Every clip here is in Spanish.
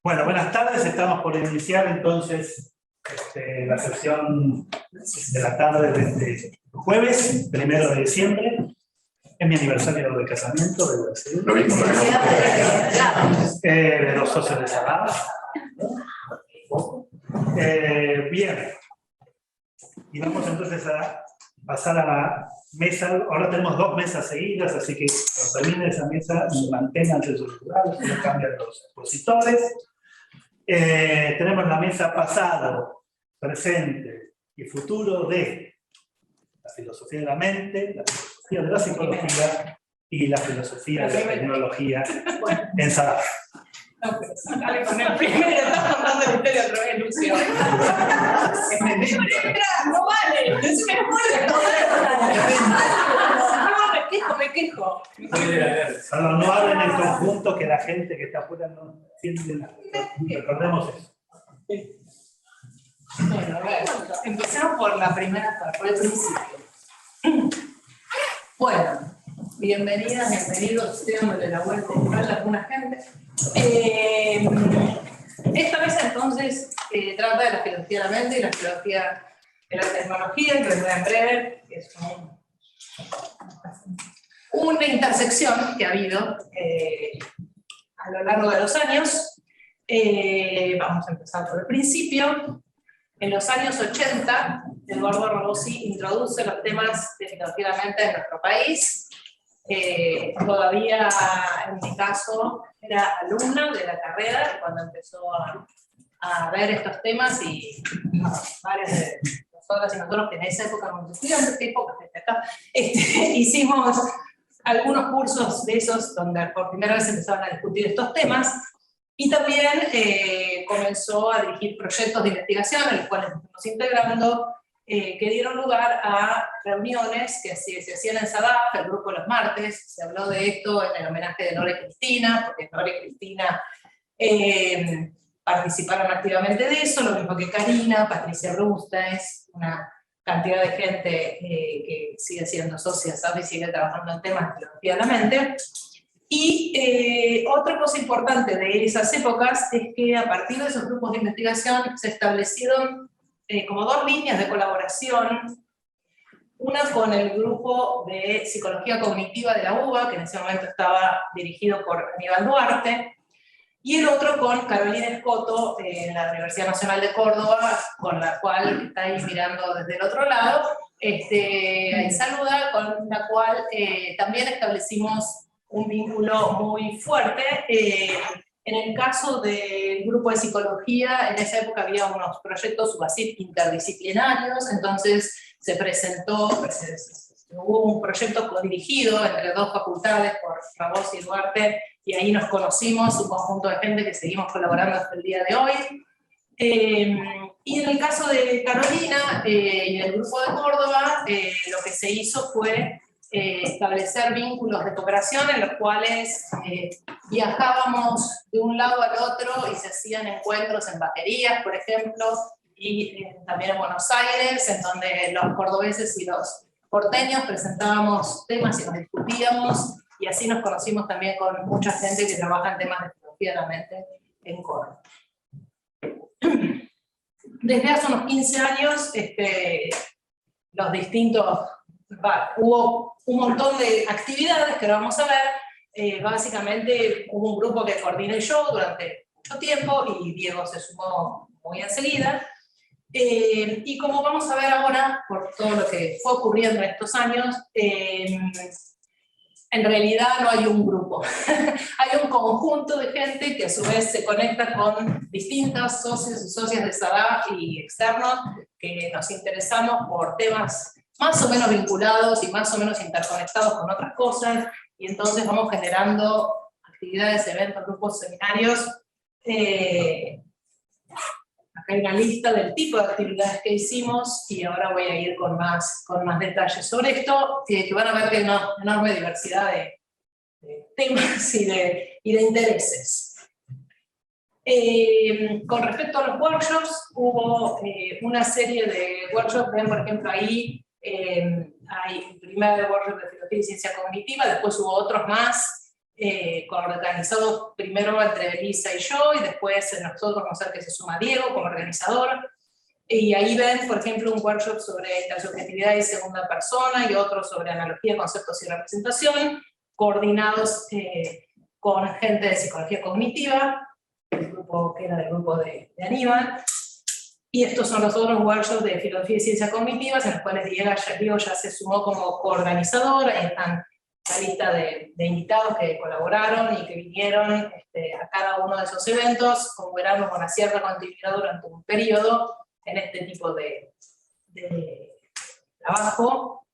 Bueno, buenas tardes. Estamos por iniciar entonces la sesión de la tarde de este jueves, 1 de diciembre. Es mi aniversario de casamiento, debo decir. De los socios de Sadaf. Bien. Y vamos entonces a pasar a la mesa. Ahora tenemos 2 mesas seguidas, así que cuando termine esa mesa, manténganse sus lugares, no cambian los expositores. Tenemos la mesa pasado, presente y futuro de la filosofía de la mente, la filosofía de la psicología y la filosofía de la tecnología en Sadaf. No, pero dale con el primero, estás contando la historia otra vez, Lucio. No vale, no se me puede. No, me quejo. No hablen en conjunto, que la gente que está afuera no entiende nada. Recordemos eso. Bueno, a ver, empecemos por la primera parte, por el principio. Bueno, bienvenidas, bienvenidos, estoy dándole la vuelta a alguna gente. Esta vez entonces trata de la filosofía de la mente y la filosofía de la tecnología, que les voy a breve, que es una intersección que ha habido a lo largo de los años. Vamos a empezar por el principio. En los años 80, Eduardo Ragussi introduce los temas de filosofía de la mente en nuestro país. Todavía, en mi caso, era alumna de la carrera cuando empezó a ver estos temas y varios de nosotras y nosotros que en esa época éramos estudiantes, ¿qué época desde acá? Hicimos algunos cursos de esos donde por primera vez empezaron a discutir estos temas y también comenzó a dirigir proyectos de investigación en los cuales nos fuimos integrando, que dieron lugar a reuniones que se hacían en Sadaf, el grupo Los Martes. Se habló de esto en el homenaje de Nora y Cristina, porque Nora y Cristina participaron activamente de eso, lo mismo que Karina, Patricia Rustes, una cantidad de gente que sigue siendo socia de Sadaf y sigue trabajando en temas de filosofía de la mente. Y otra cosa importante de esas épocas es que a partir de esos grupos de investigación se establecieron como 2 líneas de colaboración, una con el grupo de psicología cognitiva de la UBA, que en ese momento estaba dirigido por Aníbal Duarte, y el otro con Carolina Escoto en la Universidad Nacional de Córdoba, con la cual está ahí mirando desde el otro lado, ahí saluda, con la cual también establecimos un vínculo muy fuerte. En el caso del grupo de psicología, en esa época había unos proyectos subasip interdisciplinarios, entonces se presentó, hubo un proyecto codirigido entre 2 facultades por Ragussi y Duarte, y ahí nos conocimos, un conjunto de gente que seguimos colaborando hasta el día de hoy. Y en el caso de Carolina y del grupo de Córdoba, lo que se hizo fue establecer vínculos de cooperación en los cuales viajábamos de un lado al otro y se hacían encuentros en baterías, por ejemplo, y también en Buenos Aires, en donde los cordobeses y los porteños presentábamos temas y nos discutíamos, y así nos conocimos también con mucha gente que trabaja en temas de filosofía de la mente en Córdoba. Desde hace unos 15 años, los distintos... hubo un montón de actividades que ahora vamos a ver. Básicamente hubo un grupo que coordiné yo durante mucho tiempo y Diego se sumó muy enseguida. Y como vamos a ver ahora, por todo lo que fue ocurriendo en estos años, en realidad no hay un grupo. Hay un conjunto de gente que a su vez se conecta con distintos socios y socias de Sadaf y externos que nos interesamos por temas más o menos vinculados y más o menos interconectados con otras cosas, y entonces vamos generando actividades, eventos, grupos, seminarios. Acá hay una lista del tipo de actividades que hicimos, y ahora voy a ir con más detalles sobre esto, que van a ver que hay una enorme diversidad de temas y de intereses. Con respecto a los workshops, hubo una serie de workshops. Ven, por ejemplo, ahí hay un primer workshop de filosofía y ciencia cognitiva, después hubo otros más organizado primero entre Elisa y yo, y después nosotros vamos a ver que se suma Diego como organizador. Y ahí ven, por ejemplo, un workshop sobre intersubjetividad y segunda persona, y otro sobre analogía, conceptos y representación, coordinados con gente de psicología cognitiva, el grupo que era del grupo de Aníbal. Y estos son los otros workshops de filosofía y ciencias cognitivas, en los cuales Diego ya se sumó como coorganizador. Ahí están la lista de invitados que colaboraron y que vinieron a cada uno de esos eventos, como verán, con una cierta continuidad durante un periodo en este tipo de trabajo.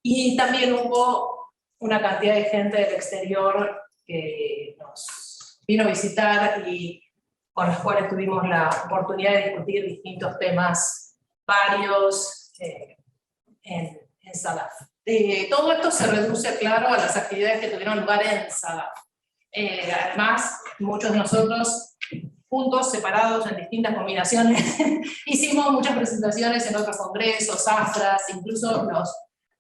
Y también hubo una cantidad de gente del exterior que nos vino a visitar y con los cuales tuvimos la oportunidad de discutir distintos temas varios en SADAF. Todo esto se reduce, claro, a las actividades que tuvieron lugar en SADAF. Además, muchos de nosotros, juntos, separados, en distintas combinaciones, hicimos muchas presentaciones en otros congresos, AFRAS, incluso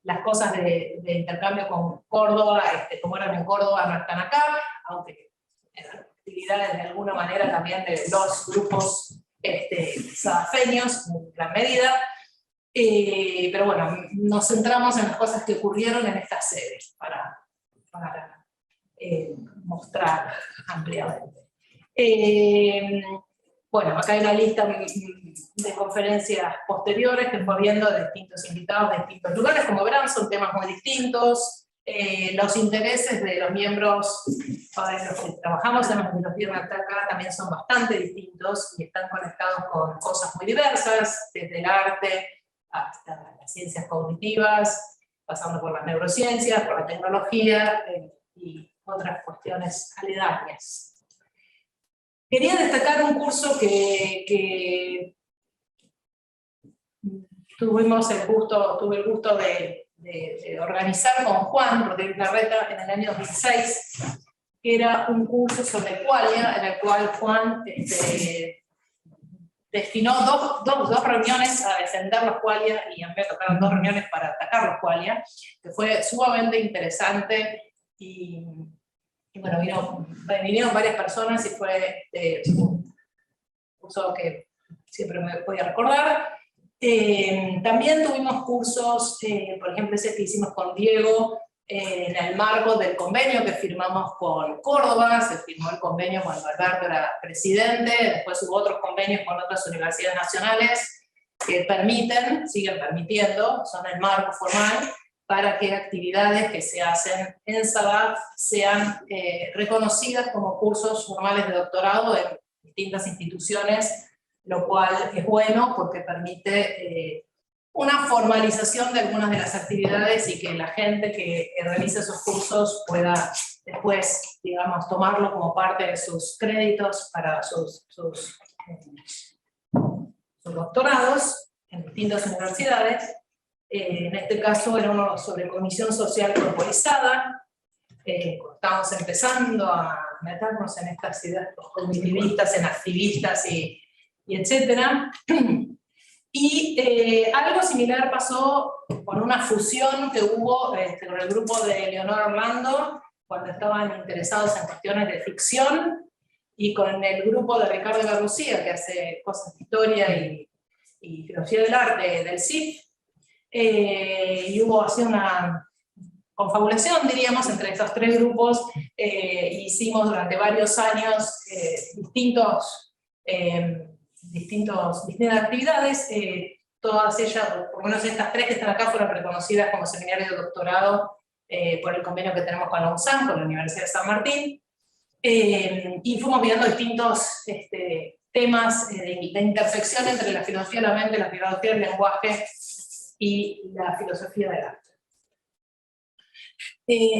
las cosas de intercambio con Córdoba, como eran en Córdoba, no están acá, aunque eran actividades de alguna manera también de los grupos sadafeños, en gran medida. Pero bueno, nos centramos en las cosas que ocurrieron en estas sedes para mostrar ampliamente. Bueno, acá hay una lista de conferencias posteriores que fue viendo de distintos invitados de distintos lugares. Como verán, son temas muy distintos. Los intereses de los miembros para los que trabajamos en la filosofía acá también son bastante distintos y están conectados con cosas muy diversas, desde el arte hasta las ciencias cognitivas, pasando por las neurociencias, por la tecnología y otras cuestiones aledañas. Quería destacar un curso que tuve el gusto de organizar con Juan Rodríguez Larreta en el año 2006, que era un curso sobre qualia, en el cual Juan destinó dos reuniones a defender los qualia, y a mí me tocaron 2 reuniones para atacar los qualia, que fue sumamente interesante, y bueno, vinieron varias personas y fue un curso que siempre me voy a recordar. También tuvimos cursos, por ejemplo ese que hicimos con Diego, en el marco del convenio que firmamos con Córdoba. Se firmó el convenio cuando Alberto era presidente, después hubo otros convenios con otras universidades nacionales que siguen permitiendo, son el marco formal, para que actividades que se hacen en SADAF sean reconocidas como cursos formales de doctorado en distintas instituciones, lo cual es bueno porque permite una formalización de algunas de las actividades y que la gente que realiza esos cursos pueda después, digamos, tomarlo como parte de sus créditos para sus doctorados en distintas universidades. En este caso era uno sobre cognición social corporizada. Estamos empezando a meternos en estas ideas cognitivistas, en activistas y etcétera. Y algo similar pasó con una fusión que hubo con el grupo de Leonor Orlando, cuando estaban interesados en cuestiones de ficción, y con el grupo de Ricardo Garrucía, que hace cosas de historia y filosofía del arte del CIF. Y hubo así una confabulación, diríamos, entre estos 3 grupos. Hicimos durante varios años distintas actividades, todas ellas, por lo menos estas 3 que están acá, fueron reconocidas como seminarios de doctorado por el convenio que tenemos con la UNSAM, con la Universidad de San Martín, y fuimos viendo distintos temas de intersección entre la filosofía de la mente, la filosofía del lenguaje y la filosofía del arte.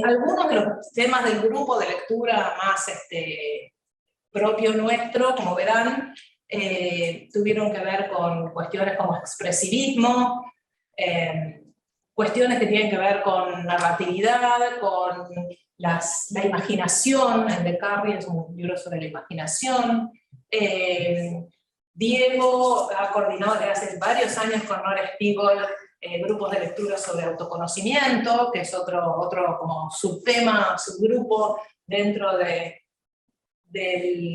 Algunos de los temas del grupo de lectura más propio nuestro, como verán, tuvieron que ver con cuestiones como expresivismo, cuestiones que tienen que ver con narratividad, con la imaginación. El de Carrie es un libro sobre la imaginación. Diego ha coordinado desde hace varios años con Nora Spiegel grupos de lectura sobre autoconocimiento, que es otro como subtema, subgrupo dentro del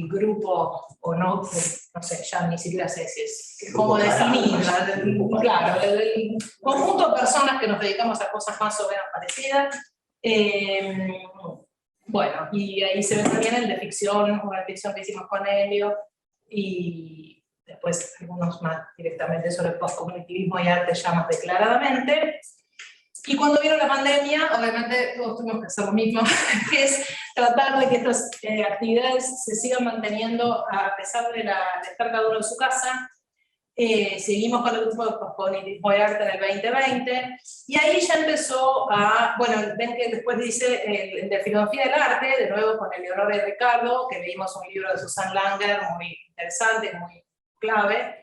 grupo, o no sé, ya ni siquiera sé si es cómo definirla, claro, del conjunto de personas que nos dedicamos a cosas más o menos parecidas. Bueno, y ahí se ve también el de ficción, una ficción que hicimos con Helio, y después algunos más directamente sobre postcognitivismo y arte ya más declaradamente. Y cuando vino la pandemia, obviamente todos tuvimos que hacer lo mismo, que es tratar de que estas actividades se sigan manteniendo a pesar de estar cada uno en su casa. Seguimos con el grupo de postcognitivismo y arte en el 2020, y ahí ya empezó a, bueno, ven que después dice el de filosofía del arte, de nuevo con Eleonora y Ricardo, que leímos un libro de Susan Langer muy interesante, muy clave.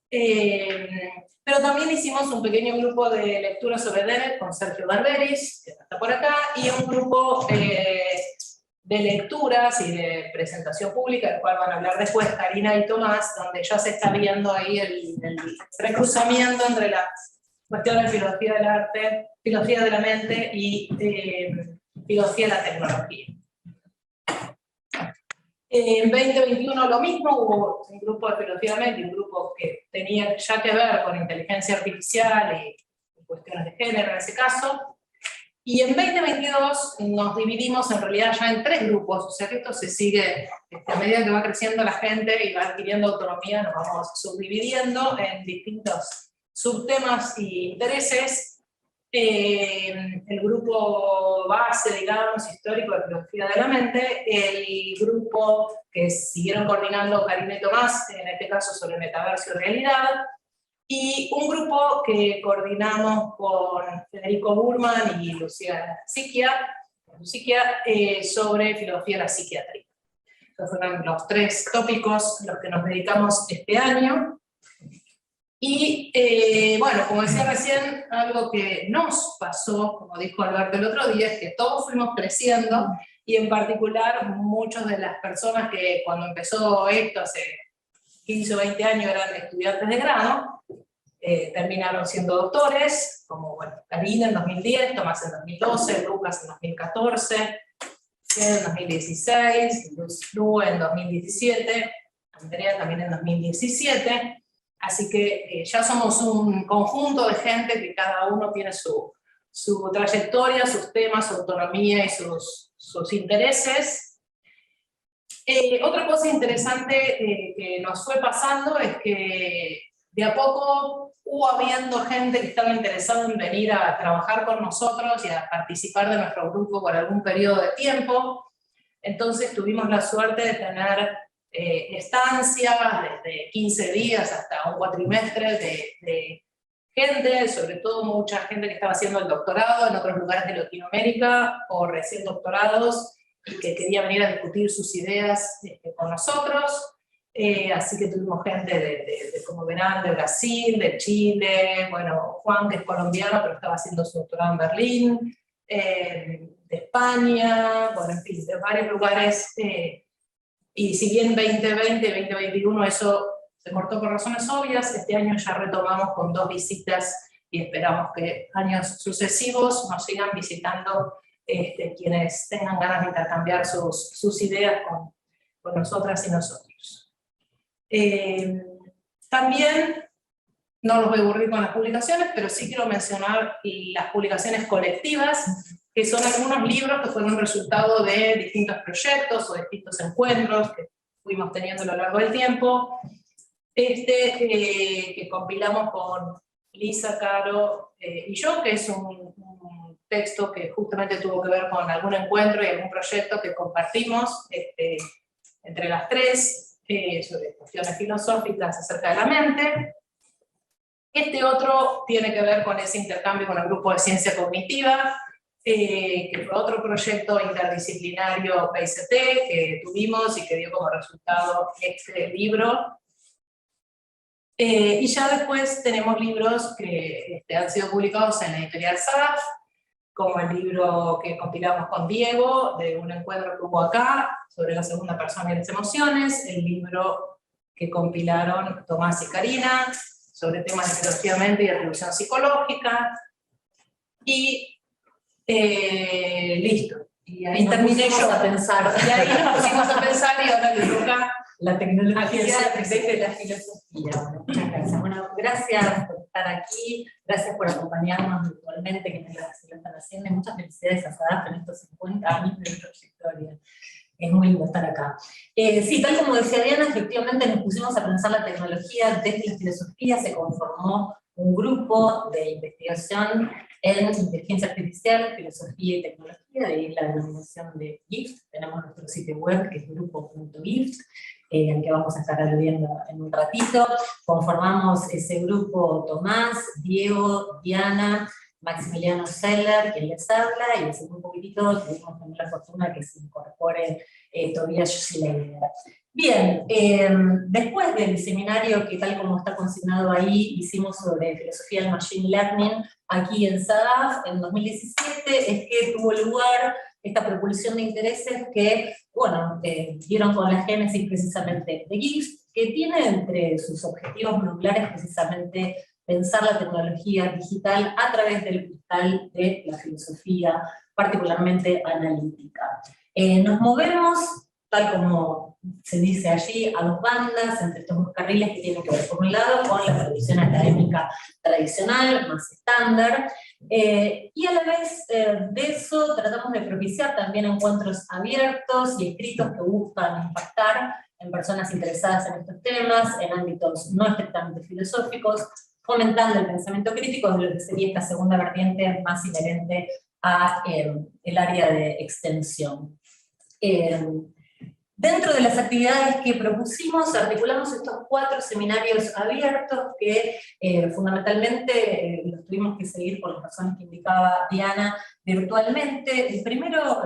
Pero también hicimos un pequeño grupo de lectura sobre Dennett con Sergio Barberis, que está por acá, y un grupo de lecturas y de presentación pública, del cual van a hablar después Karina y Tomás, donde ya se está viendo ahí el recruzamiento entre las cuestiones de filosofía del arte, filosofía de la mente y filosofía de la tecnología. En 2021 lo mismo, hubo un grupo de filosofía de la mente, un grupo que tenía ya que ver con inteligencia artificial y cuestiones de género en ese caso. Y en 2022 nos dividimos en realidad ya en 3 grupos, o sea que esto se sigue, a medida que va creciendo la gente y va adquiriendo autonomía, nos vamos subdividiendo en distintos subtemas e intereses. El grupo base, digamos, histórico de filosofía de la mente, el grupo que siguieron coordinando Karina y Tomás, en este caso sobre metaverso y realidad, y un grupo que coordinamos con Federico Burman y Lucía Siquia sobre filosofía de la psiquiatría. Estos fueron los 3 tópicos a los que nos dedicamos este año. Y bueno, como decía recién, algo que nos pasó, como dijo Alberto el otro día, es que todos fuimos creciendo, y en particular muchas de las personas que cuando empezó esto hace 15 o 20 años eran estudiantes de grado, terminaron siendo doctores, como bueno, Karina en 2010, Tomás en 2012, Lucas en 2014, en 2016, Lu en 2017, Andrea también en 2017, así que ya somos un conjunto de gente que cada uno tiene su trayectoria, sus temas, su autonomía y sus intereses. Otra cosa interesante que nos fue pasando es que de a poco habiendo gente que estaba interesada en venir a trabajar con nosotros y a participar de nuestro grupo por algún periodo de tiempo. Entonces tuvimos la suerte de tener estancias desde 15 días hasta un cuatrimestre de gente, sobre todo mucha gente que estaba haciendo el doctorado en otros lugares de Latinoamérica o recién doctorados y que quería venir a discutir sus ideas con nosotros. Así que tuvimos gente como verán, de Brasil, de Chile, bueno, Juan, que es colombiano, pero estaba haciendo su doctorado en Berlín, de España, bueno, en fin, de varios lugares. Y si bien 2020 y 2021 eso se cortó por razones obvias, este año ya retomamos con 2 visitas y esperamos que años sucesivos nos sigan visitando quienes tengan ganas de intercambiar sus ideas con nosotras y nosotros. También, no los voy a aburrir con las publicaciones, pero sí quiero mencionar las publicaciones colectivas, que son algunos libros que fueron resultado de distintos proyectos o distintos encuentros que fuimos teniendo a lo largo del tiempo. Que compilamos con Lisa, Caro y yo, que es un texto que justamente tuvo que ver con algún encuentro y algún proyecto que compartimos entre las 3, sobre cuestiones filosóficas acerca de la mente. Este otro tiene que ver con ese intercambio con el grupo de ciencia cognitiva, que fue otro proyecto interdisciplinario PICT que tuvimos y que dio como resultado este libro. Y ya después tenemos libros que han sido publicados en la editorial SAF, como el libro que compilamos con Diego, de un encuentro que hubo acá, sobre la segunda persona y las emociones, el libro que compilaron Tomás y Karina, sobre temas de filosofía de mente y atribución psicológica, y listo. Y ahí terminé yo a pensar. Y ahí nos pusimos a pensar y ahora le toca la tecnología desde la filosofía. Bueno, muchas gracias. Bueno, gracias por estar aquí, gracias por acompañarnos virtualmente, que lo están haciendo, y muchas felicidades a Sadaf en estos 50 años de trayectoria. Es muy lindo estar acá. Sí, tal como decía Diana, efectivamente nos pusimos a pensar la tecnología desde la filosofía, se conformó un grupo de investigación en inteligencia artificial, filosofía y tecnología, de ahí la denominación de GIFT. Tenemos nuestro sitio web que es grupo.gift, al que vamos a estar aludiendo en un ratito. Conformamos ese grupo Tomás, Diego, Diana, Maximiliano Seller, quien les habla, y hace un poquitito tuvimos también la fortuna de que se incorpore Tobias Schleider. Bien, después del seminario que tal como está consignado ahí, hicimos sobre filosofía del Machine Learning aquí en Sadaf en 2017, es que tuvo lugar esta propulsión de intereses que, bueno, dieron con la génesis precisamente de GIFT, que tiene entre sus objetivos medulares precisamente pensar la tecnología digital a través del cristal de la filosofía, particularmente analítica. Nos movemos, tal como se dice allí, a dos bandas, entre estos dos carriles que tienen que ver, por un lado, con la producción académica tradicional, más estándar, y a la vez de eso tratamos de propiciar también encuentros abiertos y escritos que buscan impactar en personas interesadas en estos temas, en ámbitos no estrictamente filosóficos, fomentando el pensamiento crítico de lo que sería esta segunda vertiente más inherente a el área de extensión. Dentro de las actividades que propusimos, articulamos estos 4 seminarios abiertos que fundamentalmente los tuvimos que seguir por las razones que indicaba Diana virtualmente. El primero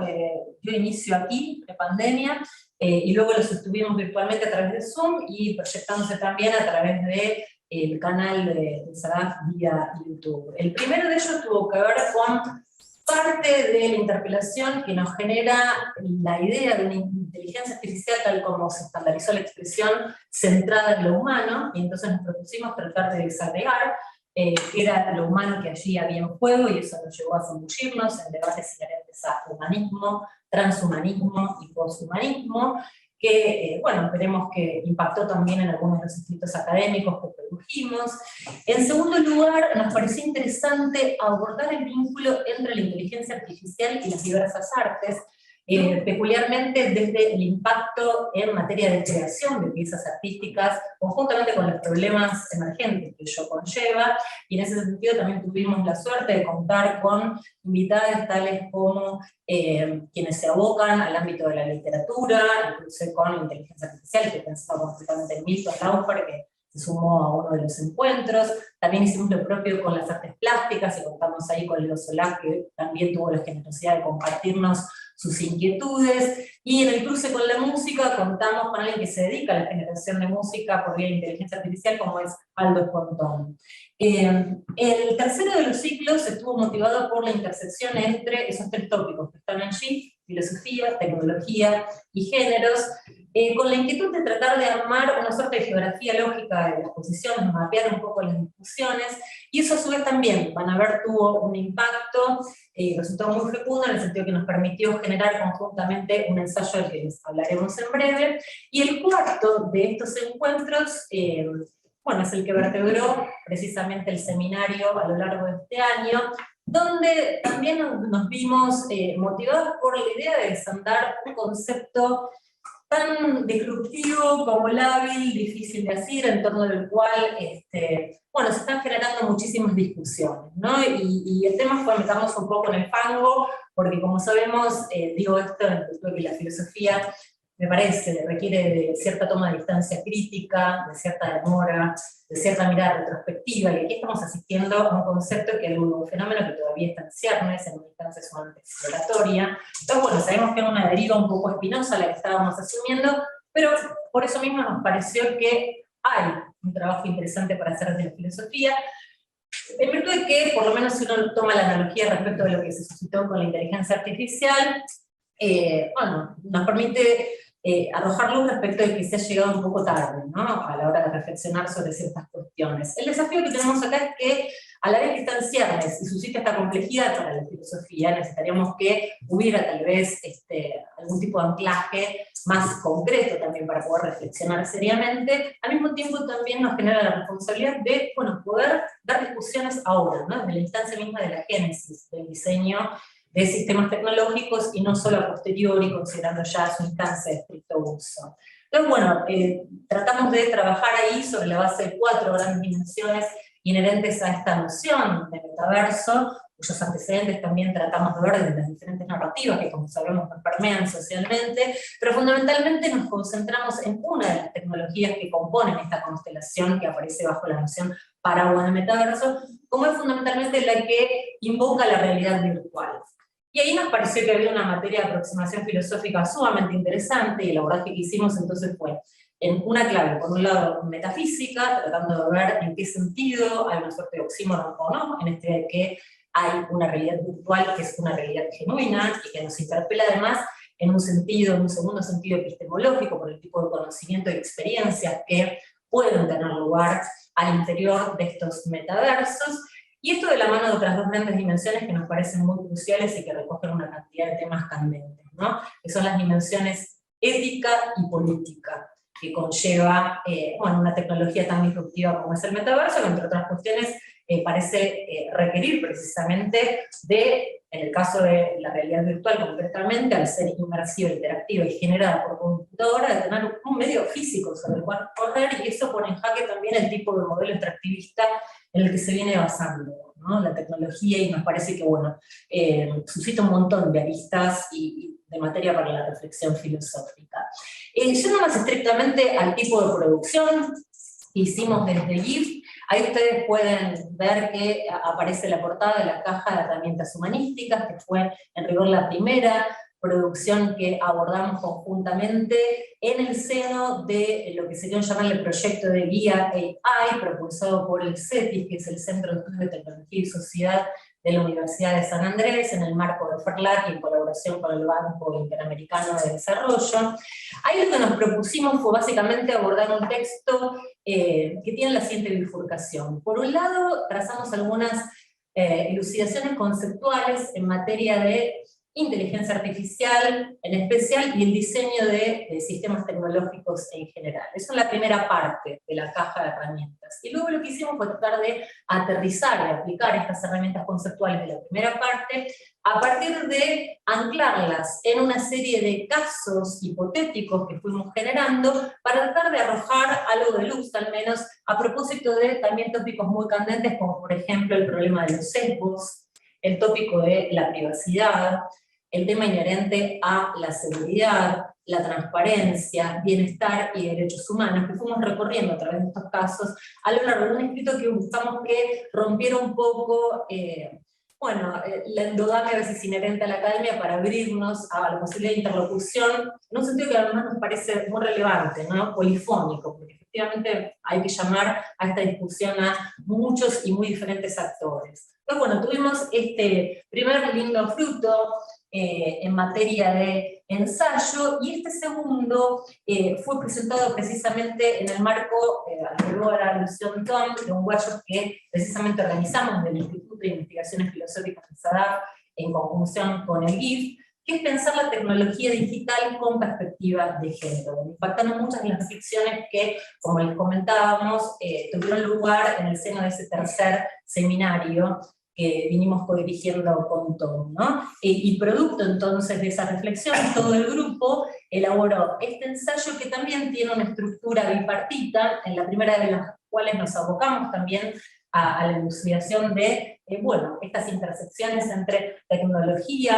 dio inicio aquí, prepandemia, y luego lo sostuvimos virtualmente a través de Zoom y proyectándose también a través de el canal de Sadaf vía YouTube. El primero de ellos tuvo que ver con parte de la interpelación que nos genera la idea de una inteligencia artificial tal como se estandarizó la expresión centrada en lo humano, y entonces nos propusimos tratar de desagregar qué era lo humano que allí había en juego, y eso nos llevó a zambullirnos en debates inherentes a humanismo, transhumanismo y posthumanismo, que, bueno, veremos que impactó también en algunos de los escritos académicos que produjimos. En segundo lugar, nos pareció interesante abordar el vínculo entre la inteligencia artificial y las diversas artes, peculiarmente desde el impacto en materia de creación de piezas artísticas, conjuntamente con los problemas emergentes que ello conlleva, y en ese sentido también tuvimos la suerte de contar con invitadas tales como quienes se abocan al ámbito de la literatura, incluso con la inteligencia artificial, que pensaba completamente en Milton Laufer, que se sumó a uno de los encuentros. También hicimos lo propio con las artes plásticas, y contamos ahí con Leo Solá, que también tuvo la generosidad de compartirnos sus inquietudes, y en el cruce con la música contamos con alguien que se dedica a la generación de música por vía de inteligencia artificial, como es Aldo Espontón. El tercero de los ciclos estuvo motivado por la intersección entre esos 3 tópicos que están allí, filosofía, tecnología y géneros, con la inquietud de tratar de armar una suerte de geografía lógica de las posiciones, mapear un poco las discusiones, y eso a su vez también, van a ver, tuvo un impacto, resultó muy fecundo en el sentido que nos permitió generar conjuntamente un ensayo del que les hablaremos en breve, y el cuarto de estos encuentros, bueno, es el que vertebró precisamente el seminario a lo largo de este año, donde también nos vimos motivados por la idea de desandar un concepto tan disruptivo como lábil, difícil de decir, en torno del cual, bueno, se están generando muchísimas discusiones, ¿no? Y el tema fue meternos un poco en el fango, porque como sabemos, digo esto en el sentido de que la filosofía, me parece, requiere de cierta toma de distancia crítica, de cierta demora, de cierta mirada retrospectiva, y aquí estamos asistiendo a un concepto que es un fenómeno que todavía está en ciernes, en una instancia sumamente exploratoria. Entonces, bueno, sabemos que era una deriva un poco espinosa la que estábamos asumiendo, pero por eso mismo nos pareció que hay un trabajo interesante para hacer desde la filosofía, en virtud de que, por lo menos si uno toma la analogía respecto de lo que se suscitó con la inteligencia artificial, bueno, nos permite arrojar luz respecto de que se ha llegado un poco tarde, ¿no?, a la hora de reflexionar sobre ciertas cuestiones. El desafío que tenemos acá es que, a la vez que están ciernes y suscita esta complejidad para la filosofía, necesitaríamos que hubiera tal vez algún tipo de anclaje más concreto también para poder reflexionar seriamente. Al mismo tiempo también nos genera la responsabilidad de, bueno, poder dar discusiones ahora, ¿no?, desde la instancia misma de la génesis del diseño de sistemas tecnológicos y no solo a posteriori, considerando ya su instancia de estricto uso. Entonces, bueno, tratamos de trabajar ahí sobre la base de 4 grandes dimensiones inherentes a esta noción de metaverso, cuyos antecedentes también tratamos de ver desde las diferentes narrativas que, como sabemos, nos permean socialmente, pero fundamentalmente nos concentramos en una de las tecnologías que componen esta constelación que aparece bajo la noción paraguas de metaverso, como es fundamentalmente la que invoca la realidad virtual. Y ahí nos pareció que había una materia de aproximación filosófica sumamente interesante, y el abordaje que hicimos entonces fue en una clave, por un lado metafísica, tratando de ver en qué sentido hay una suerte de oxímoron o no, en este de que hay una realidad virtual que es una realidad genuina y que nos interpela además en un sentido, en un segundo sentido epistemológico, por el tipo de conocimiento y experiencias que pueden tener lugar al interior de estos metaversos, y esto de la mano de otras 2 grandes dimensiones que nos parecen muy cruciales y que recogen una cantidad de temas candentes, ¿no?, que son las dimensiones ética y política, que conlleva bueno, una tecnología tan disruptiva como es el metaverso, que entre otras cuestiones parece requerir precisamente de, en el caso de la realidad virtual concretamente, al ser inmersiva, interactiva y generada por computadora, de tener un medio físico sobre el cual correr, y eso pone en jaque también el tipo de modelo extractivista en el que se viene basando, ¿no?, la tecnología, y nos parece que, bueno, suscita un montón de aristas y de materia para la reflexión filosófica. Yendo más estrictamente al tipo de producción que hicimos desde GIF, ahí ustedes pueden ver que aparece la portada de la caja de herramientas humanísticas, que fue en rigor la primera producción que abordamos conjuntamente en el seno de lo que sería llamarle el proyecto de guía AI, propulsado por el CETIS, que es el Centro de Estudios de Tecnología y Sociedad de la Universidad de San Andrés, en el marco de FERLAC y en colaboración con el Banco Interamericano de Desarrollo. Ahí lo que nos propusimos fue básicamente abordar un texto que tiene la siguiente bifurcación. Por un lado, trazamos algunas elucidaciones conceptuales en materia de inteligencia artificial en especial y el diseño de sistemas tecnológicos en general. Esa es la primera parte de la caja de herramientas. Y luego lo que hicimos fue tratar de aterrizar y aplicar estas herramientas conceptuales de la primera parte a partir de anclarlas en una serie de casos hipotéticos que fuimos generando para tratar de arrojar algo de luz, al menos a propósito de también tópicos muy candentes, como por ejemplo el problema de los sesgos, el tópico de la privacidad, el tema inherente a la seguridad, la transparencia, bienestar y derechos humanos, que fuimos recorriendo a través de estos casos a lo largo de un escrito que buscamos que rompiera un poco la endogamia a veces inherente a la academia para abrirnos a la posibilidad de interlocución, en un sentido que además nos parece muy relevante, ¿no?, polifónico, porque efectivamente hay que llamar a esta discusión a muchos y muy diferentes actores. Entonces, bueno, tuvimos este primer lindo fruto en materia de ensayo, y este segundo fue presentado precisamente en el marco, alrededor de la alusión Tom, de un workshop que precisamente organizamos del Instituto de Investigaciones Filosóficas de SADAP en conjunción con el GIF, que es pensar la tecnología digital con perspectiva de género, impactando muchas de las reflexiones que, como les comentábamos, tuvieron lugar en el seno de ese tercer seminario que vinimos codirigiendo con Tom, ¿no? Y producto entonces de esa reflexión, todo el grupo elaboró este ensayo que también tiene una estructura bipartita, en la primera de las cuales nos abocamos también a la elucidación de, estas intersecciones entre tecnología,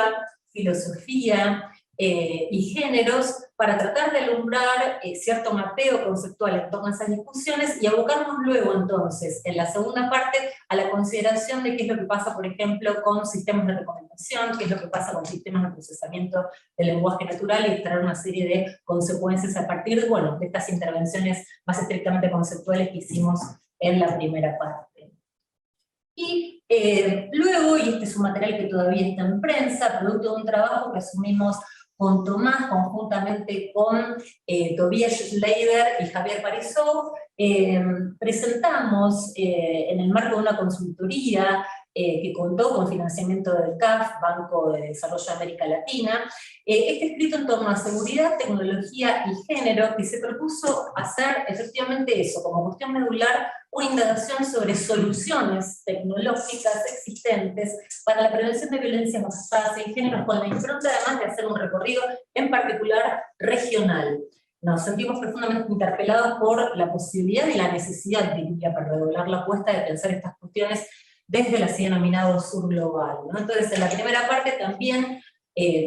filosofía y géneros, para tratar de alumbrar cierto mapeo conceptual en torno a esas discusiones y abocarnos luego entonces, en la segunda parte, a la consideración de qué es lo que pasa, por ejemplo, con sistemas de recomendación, qué es lo que pasa con sistemas de procesamiento del lenguaje natural, y extraer una serie de consecuencias a partir de, de estas intervenciones más estrictamente conceptuales que hicimos en la primera parte. Y luego, y este es un material que todavía está en prensa, producto de un trabajo que asumimos con Tomás, conjuntamente con Tobias Schleider y Javier Parisot, presentamos en el marco de una consultoría que contó con financiamiento del CAF, Banco de Desarrollo de América Latina, este escrito en torno a seguridad, tecnología y género, que se propuso hacer efectivamente eso, como cuestión medular, una indagación sobre soluciones tecnológicas existentes para la prevención de violencias basadas en género, con la impronta además de hacer un recorrido en particular regional. Nos sentimos profundamente interpelados por la posibilidad y la necesidad, diría, para redoblar la apuesta de pensar estas cuestiones desde el así denominado sur global, ¿no? Entonces, en la primera parte también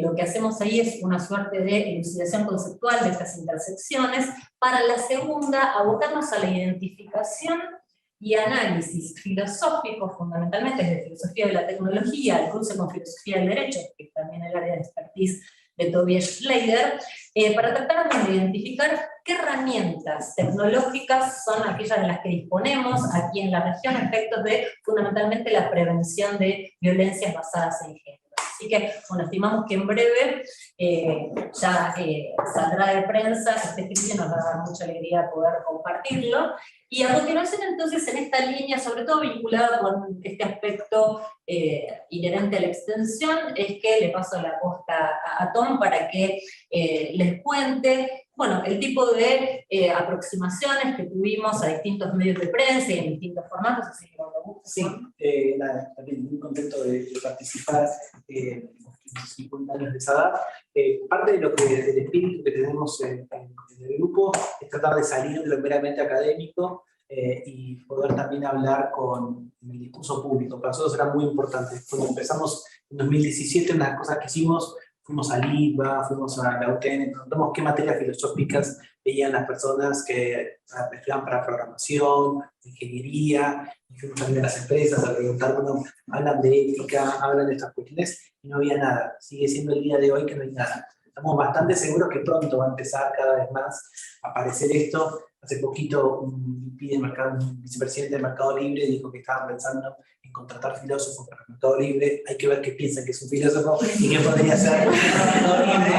lo que hacemos ahí es una suerte de elucidación conceptual de estas intersecciones. Para la segunda, abocarnos a la identificación y análisis filosófico, fundamentalmente desde filosofía de la tecnología, el cruce con filosofía del derecho, que es también el área de expertise de Tobias Schleider, para tratar de identificar qué herramientas tecnológicas son aquellas de las que disponemos aquí en la región a efectos de, fundamentalmente, la prevención de violencias basadas en género. Así que, bueno, estimamos que en breve ya saldrá de prensa este escrito y nos va a dar mucha alegría poder compartirlo. Y a continuación, entonces, en esta línea, sobre todo vinculada con este aspecto inherente a la extensión, es que le paso la posta a Tom para que les cuente, bueno, el tipo de aproximaciones que tuvimos a distintos medios de prensa y en distintos formatos, así que cuando guste. Sí, nada, también muy contento de participar en los 50 años de SADA. Parte de del espíritu que tenemos en el grupo es tratar de salir de lo meramente académico y poder también hablar en el discurso público. Para nosotros era muy importante. Cuando empezamos en 2017, una de las cosas que hicimos, fuimos al IVA, fuimos a la UTN, preguntamos qué materias filosóficas veían las personas que estudiaban para programación, ingeniería, y fuimos también a las empresas a preguntar, bueno, hablan de ética, hablan de estas cuestiones, y no había nada. Sigue siendo el día de hoy que no hay nada. Estamos bastante seguros que pronto va a empezar cada vez más a aparecer esto. Hace poquito un vicepresidente del Mercado Libre dijo que estaban pensando en contratar filósofos para el Mercado Libre. Hay que ver qué piensan que es un filósofo y qué podría ser el Mercado Libre,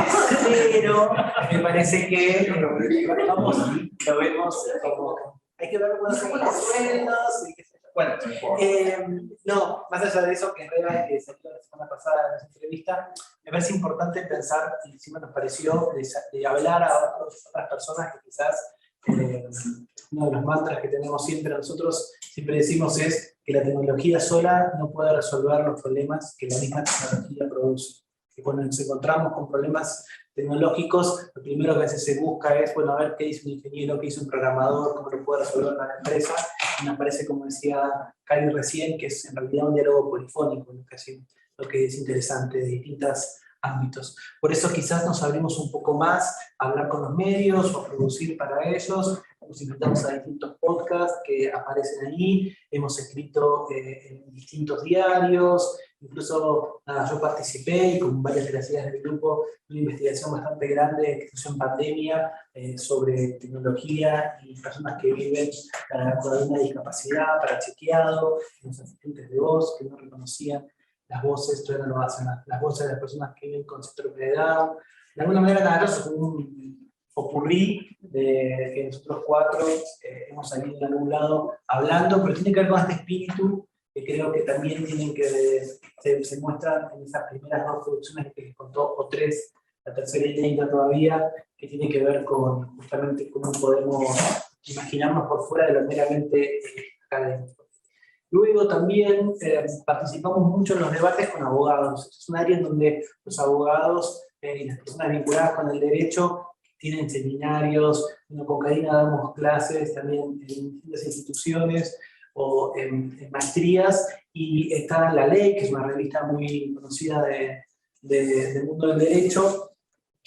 pero me parece que lo vemos como... Hay que ver cómo son los sueldos y qué sé yo. Bueno, no, más allá de eso, que en realidad salió la semana pasada en esa entrevista, me parece importante pensar, y encima nos pareció, de hablar a otras personas que quizás uno de los mantras que tenemos siempre nosotros, siempre decimos es que la tecnología sola no puede resolver los problemas que la misma tecnología produce. Que cuando nos encontramos con problemas tecnológicos, lo primero que a veces se busca es, bueno, a ver qué dice un ingeniero, qué dice un programador, cómo lo puede resolver una empresa. Y me parece, como decía Cari recién, que es en realidad un diálogo polifónico, lo que es interesante, de distintos ámbitos. Por eso quizás nos abrimos un poco más a hablar con los medios o a producir para ellos. Nos invitamos a distintos podcasts que aparecen ahí, hemos escrito en distintos diarios, incluso yo participé y con varias de las ideas del grupo una investigación bastante grande que se hizo en pandemia sobre tecnología y personas que viven con alguna discapacidad para chequeado, los asistentes de voz que no reconocían las voces, todavía no lo hacen, las voces de las personas que viven con síndrome de Down. De alguna manera, nada, eso es un popurrí de que nosotros cuatro hemos salido en algún lado hablando, pero tiene que ver con este espíritu que creo que también tienen que se muestran en esas primeras dos producciones que les contó, o tres, la tercera inédita todavía, que tiene que ver con justamente cómo podemos imaginarnos por fuera de lo meramente académico. Luego también participamos mucho en los debates con abogados. Es un área en donde los abogados y las personas vinculadas con el derecho tienen seminarios, con Karina damos clases también en distintas instituciones o en maestrías, y está La Ley, que es una revista muy conocida del mundo del derecho,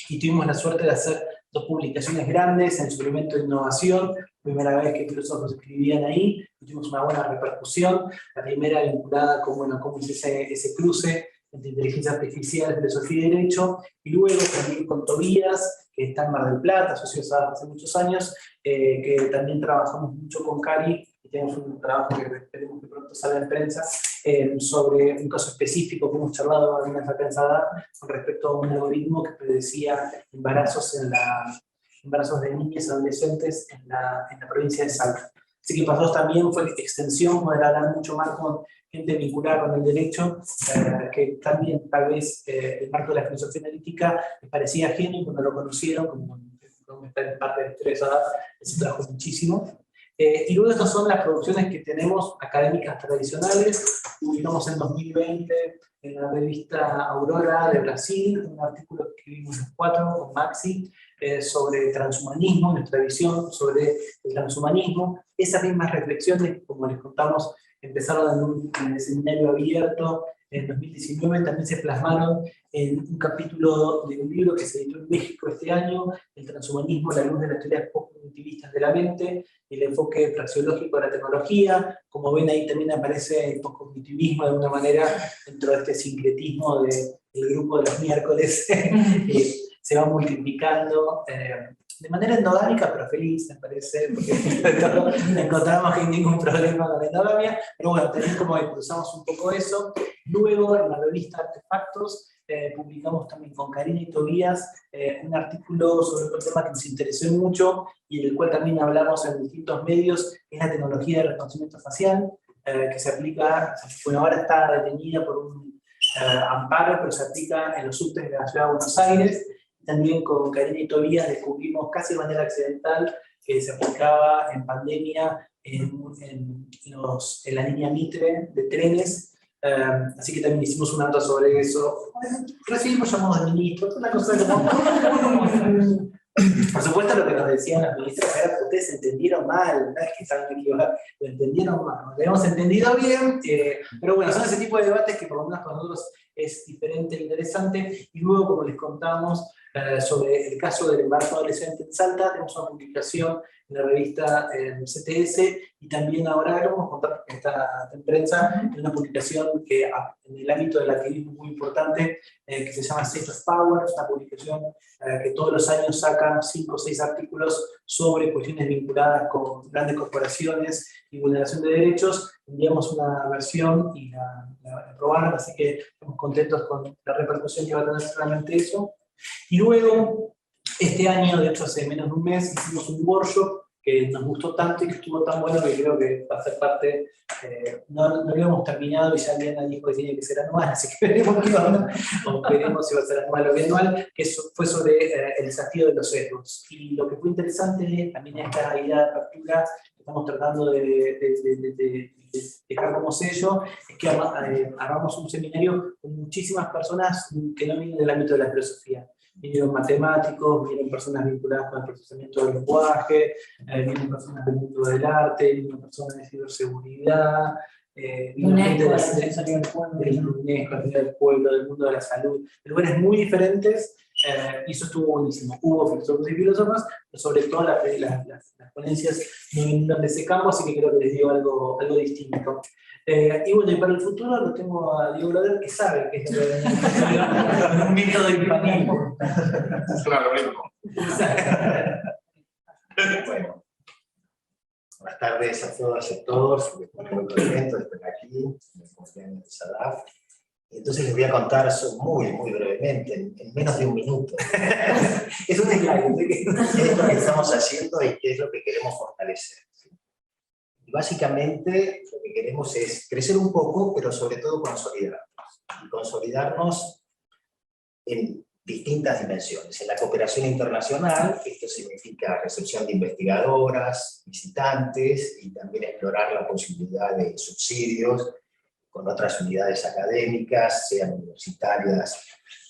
y tuvimos la suerte de hacer dos publicaciones grandes en suplemento de innovación, primera vez que filósofos escribían ahí, y tuvimos una buena repercusión. La primera vinculada con, bueno, cómo es ese cruce entre inteligencia artificial, filosofía y derecho, y luego también con Tobías, que está en Mar del Plata, asociados hace muchos años, que también trabajamos mucho con Cari, y tenemos un trabajo que esperemos que pronto salga en prensa, sobre un caso específico que hemos charlado en esta pensada con respecto a un algoritmo que predecía embarazos de niñas y adolescentes en la provincia de Salta. Así que pasó también, fue extensión, poder hablar mucho más con gente vinculada con el derecho, que también tal vez el marco de la filosofía analítica les parecía ajeno y cuando lo conocieron, como está en parte de la historia de esa edad, les trajo muchísimo. Y luego estas son las producciones que tenemos académicas tradicionales. Publicamos en 2020 en la revista Aurora de Brasil un artículo que escribimos los 4 con Maxi sobre transhumanismo, nuestra visión sobre el transhumanismo. Esas mismas reflexiones, como les contamos, empezaron en el seminario abierto en 2019, también se plasmaron en un capítulo de un libro que se editó en México este año, El transhumanismo, la luz de las teorías postcognitivistas de la mente, el enfoque fraseológico de la tecnología. Como ven ahí también aparece el postcognitivismo de alguna manera dentro de este sincretismo del grupo de los miércoles, que se va multiplicando de manera endogámica, pero feliz, me parece, porque encontramos que hay ningún problema con la endogamia, pero bueno, también como que cruzamos un poco eso. Luego, en la revista Artefactos, publicamos también con Karina y Tobías un artículo sobre un tema que nos interesó mucho y del cual también hablamos en distintos medios, que es la tecnología de reconocimiento facial, que se aplica, bueno, ahora está detenida por un amparo, pero se aplica en los subtes de la ciudad de Buenos Aires. También con Karina y Tobías descubrimos casi de manera accidental que se aplicaba en pandemia en la línea Mitre de trenes, así que también hicimos un acto sobre eso. Recibimos llamados de ministros, una cosa como... Por supuesto lo que nos decían las ministras era que ustedes entendieron mal, no es que estaban equivocados, lo entendieron mal, lo habíamos entendido bien, pero bueno, son ese tipo de debates que por lo menos para nosotros es diferente e interesante. Y luego, como les contamos, sobre el caso del embarazo adolescente en Salta, tenemos una publicación en la revista CTS, y también ahora lo vamos a contar porque está en prensa, en una publicación que en el ámbito del activismo muy importante, que se llama State of Power, una publicación que todos los años saca 5 o 6 artículos sobre cuestiones vinculadas con grandes corporaciones y vulneración de derechos. Enviamos una versión y la aprobaron, así que estamos contentos con la repercusión que va a tener realmente eso. Y luego, este año, de hecho hace menos de un mes, hicimos un workshop que nos gustó tanto y que estuvo tan bueno que creo que va a ser parte, no lo habíamos terminado y ya Diana dijo que tiene que ser anual, así que veremos qué onda, o veremos si va a ser anual o bianual, que fue sobre el desafío de los sesgos. Y lo que fue interesante también esta idea de apertura que estamos tratando de dejar como sello, es que armamos un seminario con muchísimas personas que no vienen del ámbito de la filosofía. Vinieron matemáticos, vienen personas vinculadas con el procesamiento del lenguaje, vienen personas del mundo del arte, vienen personas de ciberseguridad, vienen gente del pueblo, del mundo de la salud, de lugares muy diferentes, y eso estuvo buenísimo. Hubo filósofos y filósofas, pero sobre todo las ponencias no vinieron de ese campo, así que creo que les digo algo distinto. Y bueno, y para el futuro lo tengo a Diego Loder, que sabe que es un método hispanismo. Es un algoritmo. Bueno, buenas tardes a todas y a todos. Me pone muy contento de estar aquí, en el cumpleaños de Sadaf. Entonces les voy a contar muy brevemente, en menos de un minuto. Es un slide. ¿Qué es lo que estamos haciendo y qué es lo que queremos fortalecer? Y básicamente lo que queremos es crecer un poco, pero sobre todo consolidarnos. Y consolidarnos en distintas dimensiones. En la cooperación internacional, esto significa recepción de investigadoras, visitantes, y también explorar la posibilidad de subsidios con otras unidades académicas, sean universitarias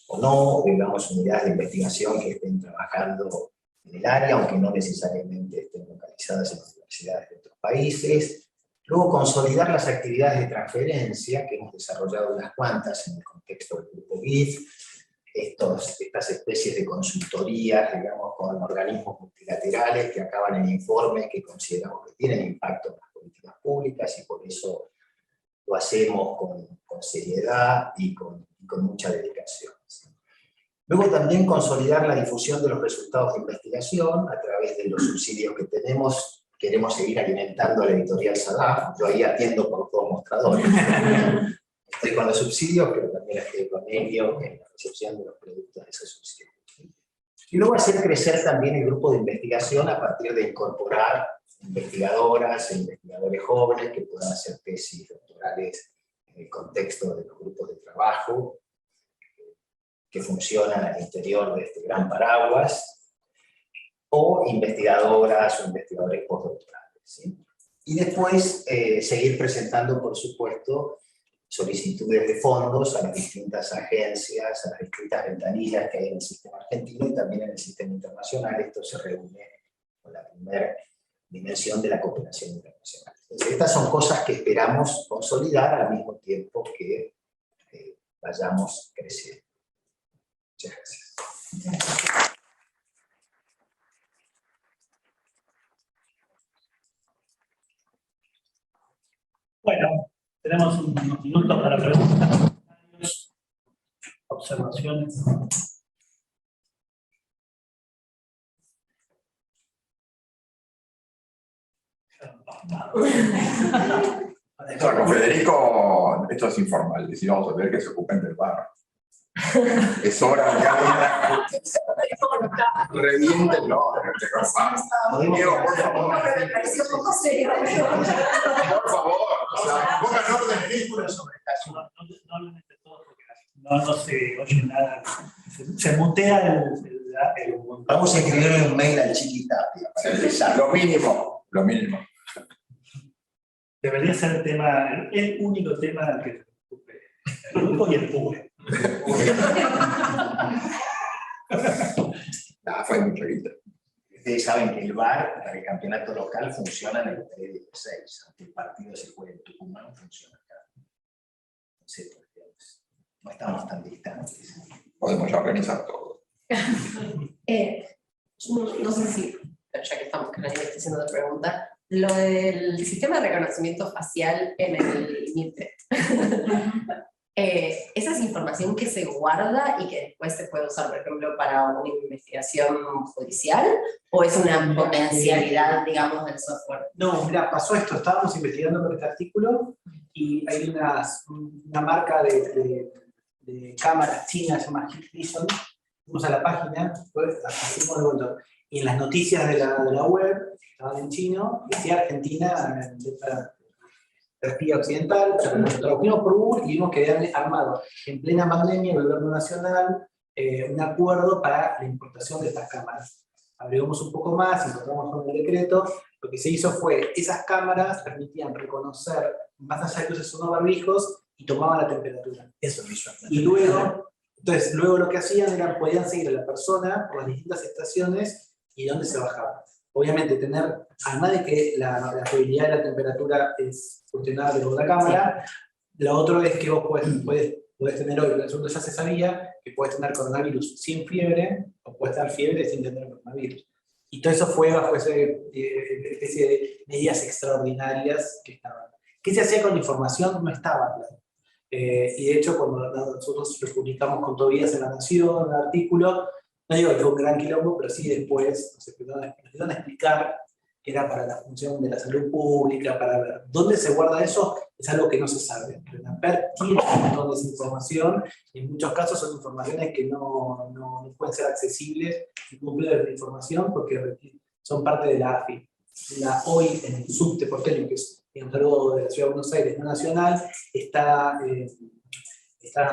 o no, o digamos unidades de investigación que estén trabajando en el área, aunque no necesariamente estén localizadas en las universidades de otros países. Luego, consolidar las actividades de transferencia, que hemos desarrollado unas cuantas en el contexto del grupo GIF, estas especies de consultorías, digamos, con organismos multilaterales que acaban en informes que consideramos que tienen impacto en las políticas públicas, y por eso lo hacemos con seriedad y con mucha dedicación. Luego también consolidar la difusión de los resultados de investigación a través de los subsidios que tenemos queremos seguir alimentando a la editorial Sadaf. Yo ahí atiendo por todos mostradores. Estoy con los subsidios, pero también estoy con ellos en la recepción de los productos de esos subsidios. Y luego hacer crecer también el grupo de investigación a partir de incorporar investigadoras e investigadores jóvenes que puedan hacer tesis doctorales en el contexto de los grupos de trabajo que funcionan al interior de este gran paraguas, o investigadoras o investigadores postdoctorales, ¿sí? Y después seguir presentando, por supuesto, solicitudes de fondos a las distintas agencias, a las distintas ventanillas que hay en el sistema argentino y también en el sistema internacional. Esto se reúne con la primera dimensión de la cooperación internacional. Entonces, estas son cosas que esperamos consolidar al mismo tiempo que vayamos creciendo. Muchas gracias. Bueno, tenemos unos minutos para preguntas, observaciones. Bueno, con Federico, esto es informal, decidimos a ver que se ocupen del bar. Es hora de que alguien reviéntenlo. Diego, por favor. Por favor, o sea, pongan orden en sobre el caso. No lo meten todo porque no se oye nada. Se mutea el Vamos a escribirle un mail al Chiquitapia para empezar. Lo mínimo, lo mínimo. Debería ser el único tema que se preocupe. El grupo y el público. Fue mucha guita. Ustedes saben que el VAR para el campeonato local funciona en el predio de 6, aunque el partido se juegue en Tucumán, funciona acá. No sé por qué, no estamos tan distantes. Podemos ya organizar todo. No sé si, ya que estamos, que nadie me está haciendo la pregunta, lo del sistema de reconocimiento facial en el MINTET. ¿Esa es información que se guarda y que después se puede usar, por ejemplo, para una investigación judicial? ¿O es una potencialidad, digamos, del software? No, mira, pasó esto, estábamos investigando por este artículo y hay una marca de cámaras chinas, se llama Hikvision. Fuimos a la página, pues, hacemos de vuelta. Y en las noticias de la web, estaban en chino, decía Argentina, espía occidental, lo vimos por Google y vimos que habían armado en plena pandemia el gobierno nacional un acuerdo para la importación de estas cámaras. Averiguamos un poco más, encontramos con el decreto, lo que se hizo fue, esas cámaras permitían reconocer, más allá de que uses unos barbijos, y tomaban la temperatura. Eso es visual. Y luego lo que hacían era, podían seguir a la persona por las distintas estaciones y dónde se bajaba. Obviamente tener, además de que la fiabilidad de la temperatura es cuestionable por la cámara, lo otro es que vos podés tener hoy, el segundo ya se sabía, que podés tener coronavirus sin fiebre, o podés tener fiebre sin tener coronavirus. Y todo eso fue bajo esa especie de medidas extraordinarias que estaban. ¿Qué se hacía con la información? No estaba claro. Y de hecho, cuando nosotros lo publicamos con Tobías en La Nación, un artículo, no digo que fue un gran quilombo, pero sí después nos empezaron a explicar que era para la función de la salud pública, para ver dónde se guarda eso, es algo que no se sabe. RENAPER tiene un montón de esa información, y en muchos casos son informaciones que no pueden ser accesibles y cumplidas de información porque son parte de la AFI. Hoy en el subte porteño, que es algo de la Ciudad de Buenos Aires, no nacional, está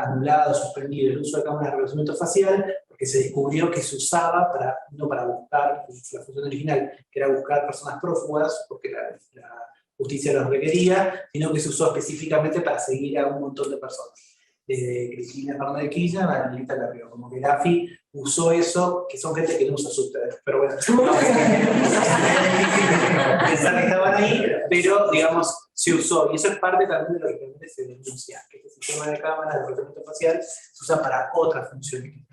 anulado, suspendido el uso de cámaras de reconocimiento facial, porque se descubrió que se usaba no para buscar la función original, que era buscar personas prófugas, porque la justicia los requería, sino que se usó específicamente para seguir a un montón de personas. Desde Cristina Fernández de Kirchner a Anelita Carrió, como que la AFI usó eso, que son gente que no usa subte, pero bueno, pensar que estaban ahí, pero digamos, se usó, y eso es parte también de lo que realmente se denuncia, que este sistema de cámara de reconocimiento facial se usa para otras funciones.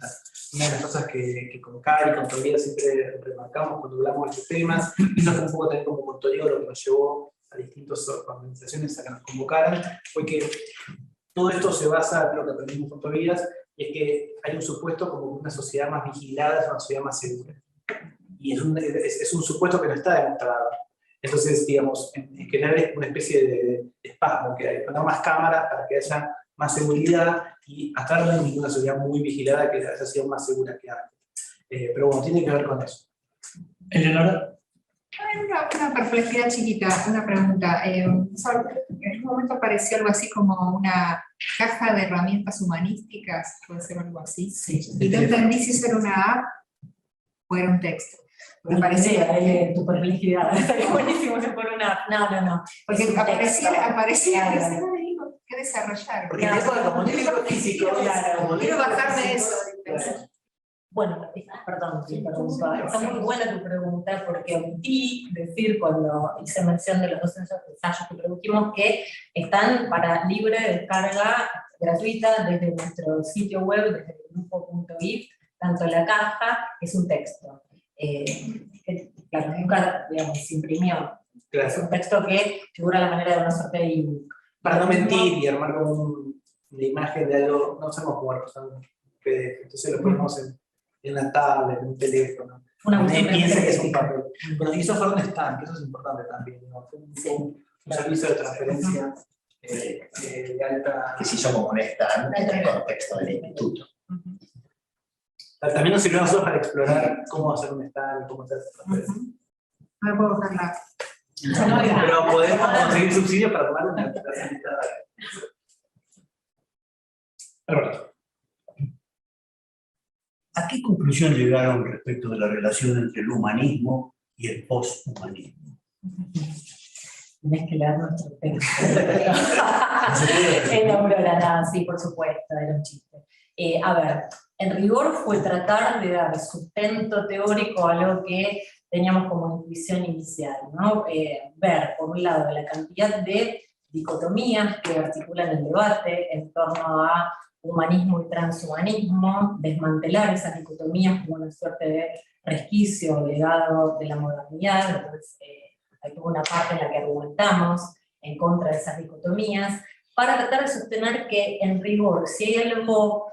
Una de las cosas que con Cari y con Tobias siempre remarcamos cuando hablamos de estos temas, y eso fue un poco también como con Tobias lo que nos llevó a distintas organizaciones a que nos convocaran, fue que todo esto se basa en lo que aprendimos con Tobias, y es que hay un supuesto como una sociedad más vigilada es una sociedad más segura. Y es un supuesto que no está demostrado. Entonces, digamos, en general es una especie de espasmo que hay, poner más cámaras para que haya más seguridad, y hasta ahora no hay ninguna sociedad muy vigilada que haya sido más segura que antes. Pero bueno, tiene que ver con eso. Eleonora. Una perplejidad chiquita, una pregunta. En algún momento apareció algo así como una caja de herramientas humanísticas, puede ser algo así. Sí. Y no entendí si eso era una app o era un texto. Me parecía tu perplejidad. Estaría buenísimo si fuera una. No. porque Es un aparecía, texto. y me digo, ¿qué desarrollar? Porque como libro físico, Claro. Quiero bajarme eso. Bueno, perdón, te interrumpo. Está muy buena tu pregunta porque omití decir cuando hice mención de los dos ensayos que produjimos que están para libre descarga gratuita desde nuestro sitio web, desde el grupo.if, tanto la caja, es un texto. Que, claro, nunca, digamos, se imprimió. Claro. Es un texto que figura la manera de una suerte de ebook. Para no mentir y armar como una imagen de algo, no sabemos jugar con PDF, entonces lo ponemos en la tablet, en un teléfono. Nadie piensa que es un papel. Bueno, y eso fue donde están, que eso es importante también, ¿no? Fue un servicio de transferencia de alta. Que se hizo como un stand en el contexto del instituto. También nos sirvió a nosotros para explorar cómo hacer un stand, cómo hacer transferencia. No puedo bajarla. Pero podemos conseguir subsidios para tomar una facilitada. Alberto. ¿A qué conclusión llegaron respecto de la relación entre el humanismo y el posthumanismo? Tenés que leer nuestro texto. En Aurora, nada, sí, por supuesto, era un chiste. A ver, en rigor fue tratar de dar sustento teórico a lo que teníamos como intuición inicial, ¿no? Ver, por un lado, la cantidad de dicotomías que articulan el debate en torno a humanismo y transhumanismo, desmantelar esas dicotomías como una suerte de resquicio legado de la modernidad. Entonces, hay toda una parte en la que argumentamos en contra de esas dicotomías, para tratar de sostener que, en rigor, si hay algo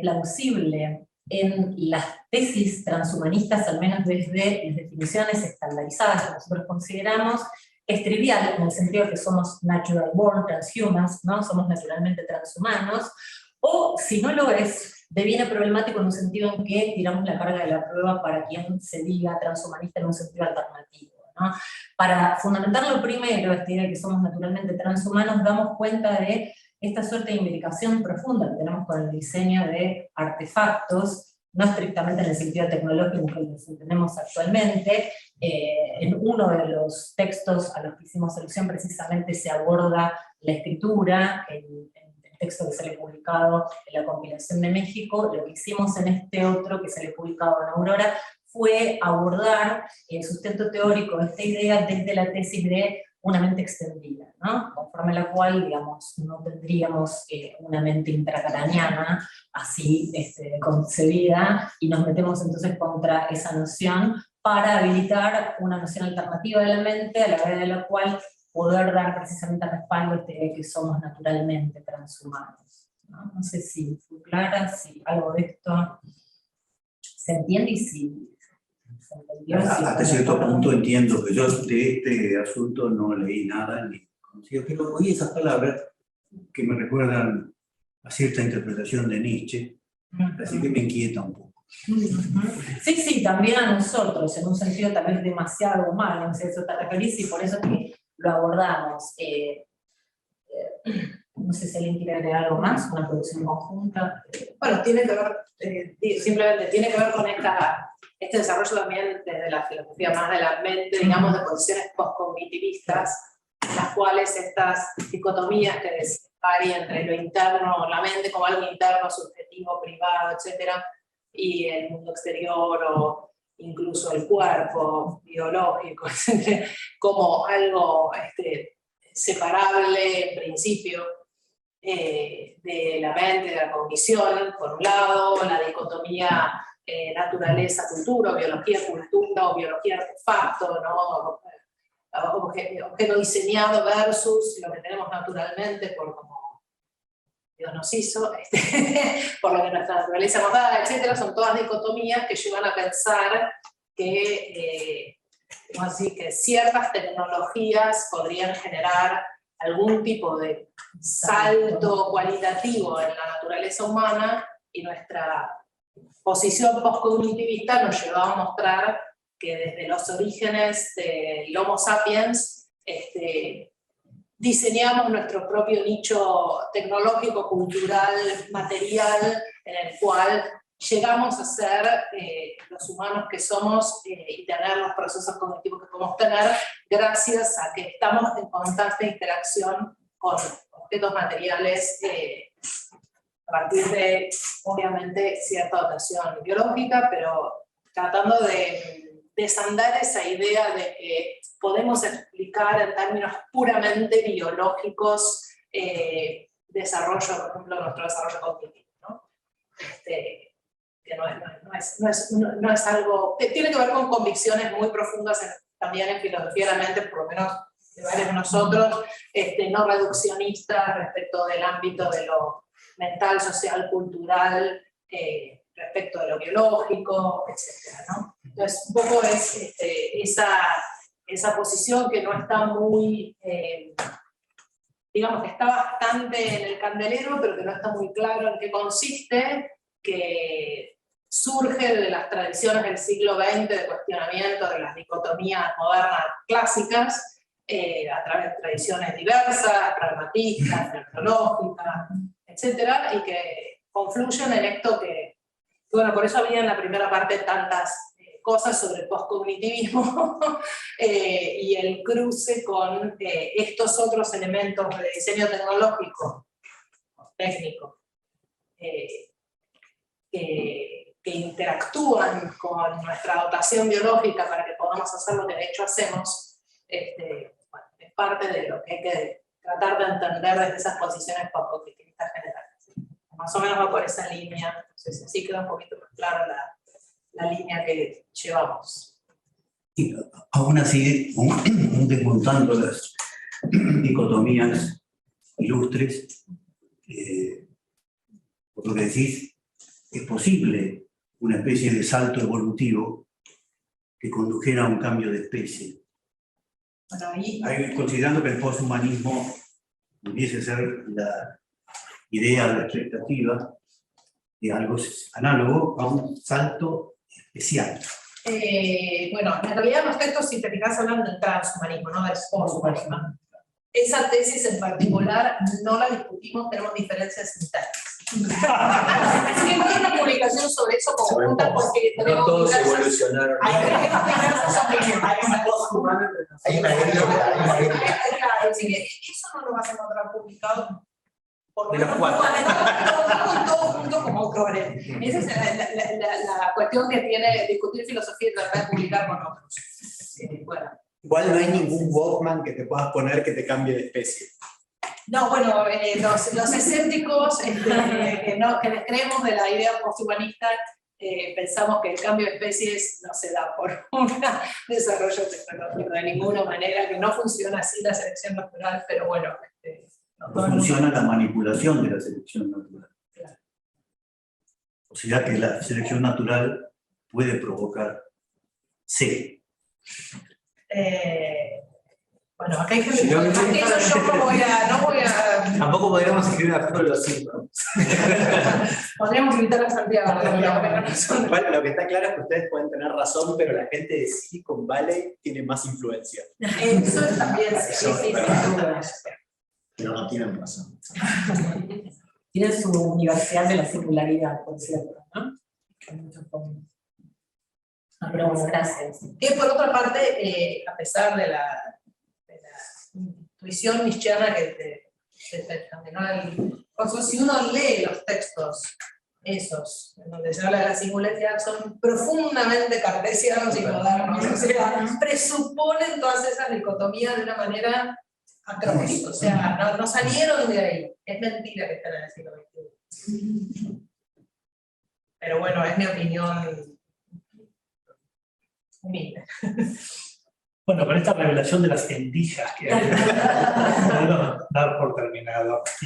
plausible en las tesis transhumanistas, al menos desde las definiciones estandarizadas que nosotros consideramos, es trivial, en el sentido de que somos natural born transhumans, ¿no? Somos naturalmente transhumanos, o si no lo es, deviene problemático en un sentido en que tiramos la carga de la prueba para quien se diga transhumanista en un sentido alternativo, ¿no? Para fundamentar lo primero, esta idea de que somos naturalmente transhumanos, damos cuenta de esta suerte de imbricación profunda que tenemos con el diseño de artefactos, no estrictamente en el sentido tecnológico que los entendemos actualmente. En uno de los textos a los que hicimos alusión precisamente se aborda la escritura, el texto que sale publicado en la compilación de México. Lo que hicimos en este otro que sale publicado en Aurora fue abordar el sustento teórico de esta idea desde la tesis de una mente extendida, ¿no? Conforme a la cual, digamos, no tendríamos una mente intracraniana así concebida, y nos metemos entonces contra esa noción para habilitar una noción alternativa de la mente, a la vez de la cual poder dar precisamente respaldo a esta idea de que somos naturalmente transhumanos, ¿no? No sé si fue clara, si algo de esto se entiende y si se entendió. Hasta cierto punto entiendo que yo de este asunto no leí nada ni conocía, pero oí esas palabras que me recuerdan a cierta interpretación de Nietzsche, así que me inquieta un poco. Sí, también a nosotros, en un sentido tal vez demasiado humano, no sé si eso te referís, y por eso que lo abordamos. No sé si alguien quiere agregar algo más, una producción conjunta. Bueno, tiene que ver, simplemente tiene que ver con este desarrollo también desde la filosofía más de la mente, digamos, de posiciones postcognitivistas, en las cuales estas dicotomías que hay entre lo interno, la mente como algo interno, subjetivo, privado, etcétera, y el mundo exterior o incluso el cuerpo biológico, etcétera, como algo separable en principio de la mente, de la cognición, por un lado, la dicotomía naturaleza-cultura, biología-cultura o biología-artefacto, ¿no? Objeto diseñado versus lo que tenemos naturalmente por como Dios nos hizo, por lo que nuestra naturaleza nos da, etc. Son todas dicotomías que llevan a pensar que así que ciertas tecnologías podrían generar algún tipo de salto cualitativo en la naturaleza humana, y nuestra posición postcognitivista nos llevaba a mostrar que desde los orígenes del Homo sapiens diseñamos nuestro propio nicho tecnológico, cultural, material, en el cual llegamos a ser los humanos que somos y tener los procesos cognitivos que podemos tener gracias a que estamos en constante interacción con objetos materiales a partir de, obviamente, cierta dotación biológica, pero tratando de desandar esa idea de que podemos explicar en términos puramente biológicos desarrollo, por ejemplo, nuestro desarrollo cognitivo, ¿no? Que no es algo, tiene que ver con convicciones muy profundas también en filosofía de la mente, por lo menos de varios de nosotros, no reduccionistas respecto del ámbito de lo mental, social, cultural, respecto de lo biológico, etc., ¿no? Entonces, un poco es esa posición que no está muy, digamos que está bastante en el candelero, pero que no está muy claro en qué consiste, que surge de las tradiciones del siglo XX de cuestionamiento de las dicotomías modernas clásicas, a través de tradiciones diversas, pragmatistas, neurológicas, etcétera, y que confluyen en esto que, bueno, por eso había en la primera parte tantas cosas sobre el postcognitivismo y el cruce con estos otros elementos de diseño tecnológico, técnico, que interactúan con nuestra dotación biológica para que podamos hacer lo que de hecho hacemos. Bueno, es parte de lo que hay que tratar de entender desde esas posiciones postcognitivistas generales. Más o menos va por esa línea, no sé si así queda un poquito más clara la línea que llevamos. Y aún así, desmontando las dicotomías ilustres, por lo que decís, es posible una especie de salto evolutivo que condujera a un cambio de especie. Bueno, ahí, Considerando que el posthumanismo pudiese ser la idea, la expectativa de algo análogo a un salto especial. bueno, en realidad los textos, si te fijas, hablan del transhumanismo, no del posthumanismo. Esa tesis en particular no la discutimos, tenemos diferencias internas. Así que no hay una publicación sobre eso conjunta porque No todos diversas- evolucionaron. hay diversas opiniones. Hay una guerra. Claro, es decir, eso no lo vas a encontrar publicado por De los cuatro. todos juntos como autores. Esa es la cuestión que tiene discutir filosofía y tratar de publicar con otros. Bueno. Igual no hay ningún Walkman que te puedas poner que te cambie de especie. No, bueno, los escépticos que les creemos de la idea posthumanista, pensamos que el cambio de especies no se da por un desarrollo tecnológico de ninguna manera, que no funciona así la selección natural, pero bueno. No funciona la manipulación de la selección natural. Claro. O sea que la selección natural puede provocar C. Bueno, acá hay gente Si no, que yo no voy a... Tampoco podríamos escribir un artículo de los Simpsons. Podríamos invitar a Santiago. Igual, lo que está claro es que ustedes pueden tener razón, pero la gente de Silicon Valley tiene más influencia. Eso también, sí, sin duda. Pero no tienen razón. Tiene su universidad de la circularidad, por cierto, ¿no? Con muchos fondos. No, pero bueno, gracias. Que por otra parte, a pesar de la intuición nietzscheana que no hay, si uno lee los textos esos, en donde se habla de la singularidad, son profundamente cartesianos y modernos, o sea, presuponen todas esas dicotomías de una manera atroz, o sea, no salieron de ahí, es mentira que estén en el siglo XXI. Pero bueno, es mi opinión humilde. Bueno, con esta revelación de las endijas que hay, podemos dar por terminado. Y